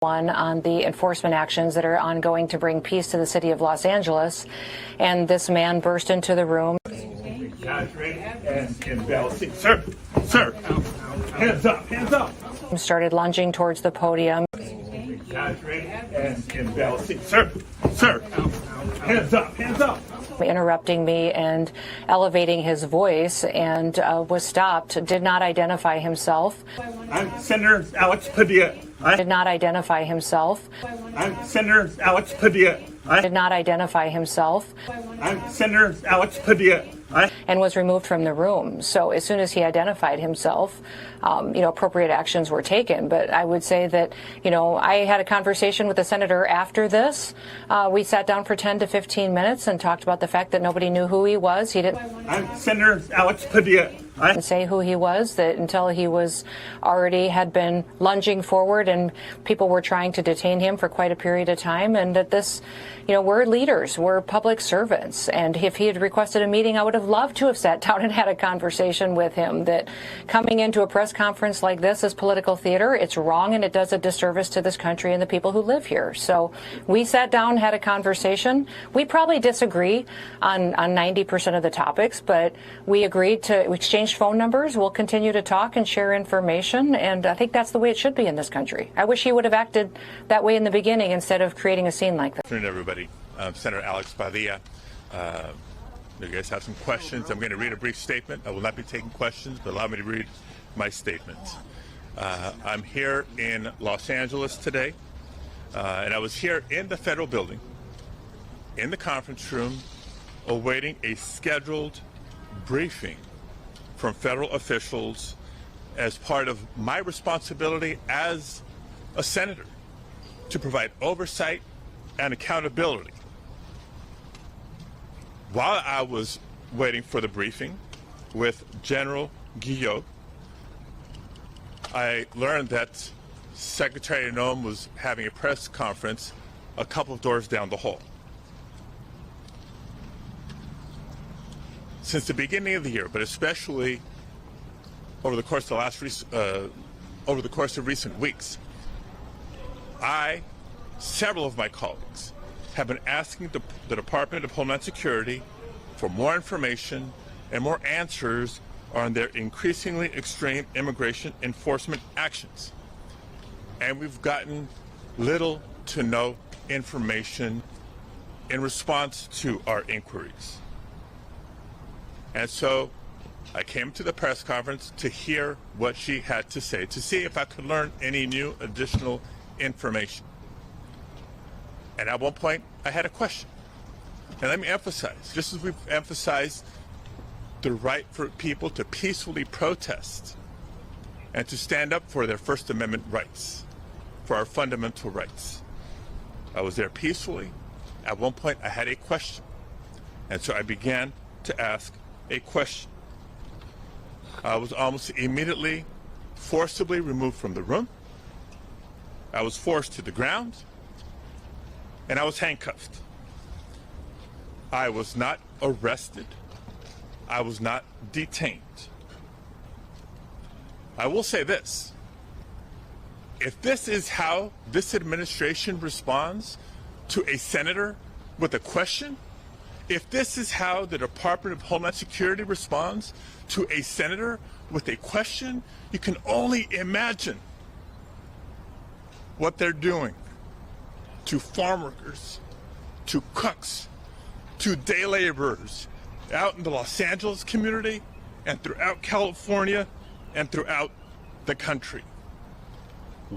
One on the enforcement actions that are ongoing to bring peace to the city of Los Angeles. And this man burst into the room. Guys, ready? And bell. Sir, hands up, hands up. Started lunging towards the podium. Guys, ready? And bell. Sir, hands up, hands up. Interrupting me and elevating his voice, and was stopped. Did not identify himself. I'm Senator Alex Padilla. Did not identify himself. I'm Senator Alex Padilla. Did not identify himself. I'm Senator Alex Padilla. And was removed from the room. So as soon as he identified himself, appropriate actions were taken. But I would say that, I had a conversation with the senator after this. We sat down for 10 to 15 minutes and talked about the fact that nobody knew who he was. He didn't. I'm Senator Alex Padilla. Say who he was, that until he was already had been lunging forward and people were trying to detain him for quite a period of time, and that this, we're leaders, we're public servants, and if he had requested a meeting, I would have loved to have sat down and had a conversation with him. That coming into a press conference like this is political theater. It's wrong, and it does a disservice to this country and the people who live here. So we sat down, had a conversation. We probably disagree on 90% of the topics, but we agreed to exchange phone numbers. We'll continue to talk and share information, and I think that's the way it should be in this country. I wish he would have acted that way in the beginning instead of creating a scene like that. Good afternoon, everybody. Senator Alex Padilla. You guys have some questions. I'm going to read a brief statement. I will not be taking questions, but allow me to read my statement. I'm here in Los Angeles today, and I was here in the federal building, in the conference room, awaiting a scheduled briefing from federal officials as part of my responsibility as a senator to provide oversight and accountability. While I was waiting for the briefing with General Guillot, I learned that Secretary Noem was having a press conference a couple of doors down the hall. Since the beginning of the year, but especially over the course of recent weeks, several of my colleagues have been asking the Department of Homeland Security for more information and more answers on their increasingly extreme immigration enforcement actions. And we've gotten little to no information in response to our inquiries. And so I came to the press conference to hear what she had to say, to see if I could learn any new additional information. And at one point, I had a question. And let me emphasize, just as we've emphasized the right for people to peacefully protest and to stand up for their First Amendment rights, for our fundamental rights. I was there peacefully. At one point, I had a question. And so I began to ask a question. I was almost immediately forcibly removed from the room. I was forced to the ground, and I was handcuffed. I was not arrested. I was not detained. I will say this. If this is how this administration responds to a senator with a question, if this is how the Department of Homeland Security responds to a senator with a question, you can only imagine what they're doing to farm workers, to cooks, to day laborers out in the Los Angeles community and throughout California and throughout the country.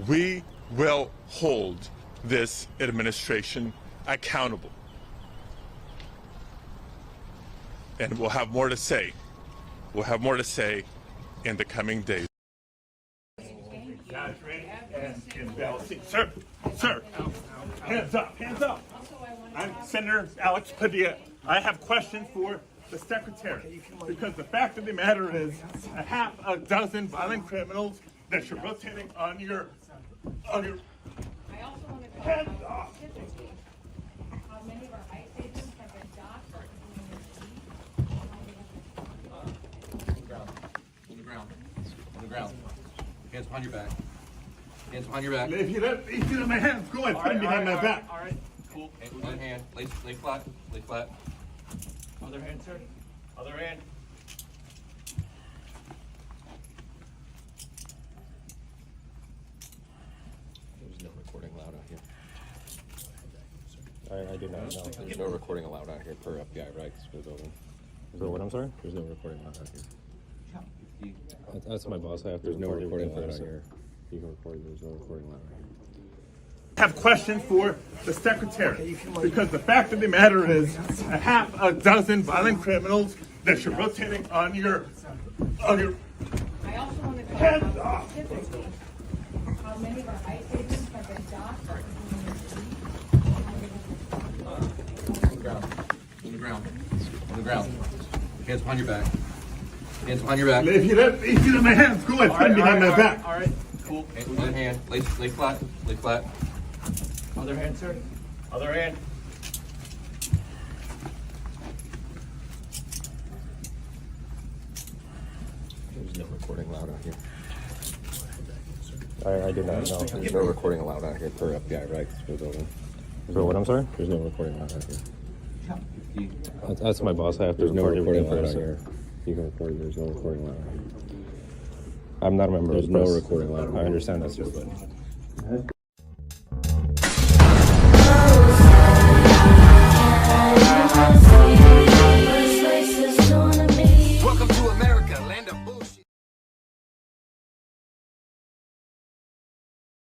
We will hold this administration accountable. And we'll have more to say. We'll have more to say in the coming days. Guys, ready? And bell. Sir, hands up, hands up. I'm Senator Alex Padilla. I have questions for the secretary, because the fact of the matter is a half a dozen violent criminals that you're rotating on your hands off. Many of our ICE agents have been docked for On the ground. Hands behind your back. Hands behind your back. If you let my hands go, I put them behind my back. All right. Cool. One hand. Lay flat. Lay flat. Other hand, sir. Other hand. There's no recording allowed out here. I did not know. There's no recording allowed out here per FBI regs for the building. So what, I'm sorry? There's no recording allowed out here. That's my boss. I have to. There's no record recording everything allowed out that I here. You can record. There's no recording allowed out here. Have questions for the secretary because the fact of the matter is a half a dozen violent criminals that you're rotating on your I also want to talk about specifically how many of our ICE agents have been docked. On the ground. On the ground. Hands behind your back. Hands behind your back. if you let my hands go, I put them behind my back. All right. Cool. One hand. Lay flat. Lay flat. Other hand, sir. Other hand. There's no recording allowed out here. I did not know. There's no recording allowed out here per FBI regs for the building. So what, I'm sorry? There's no recording allowed out here. That's my boss. I have to. There's no record recording everything allowed that I out say. here. You can record. There's no recording allowed out here. I'm not a member There's of no the press. recording allowed. I understand that's just.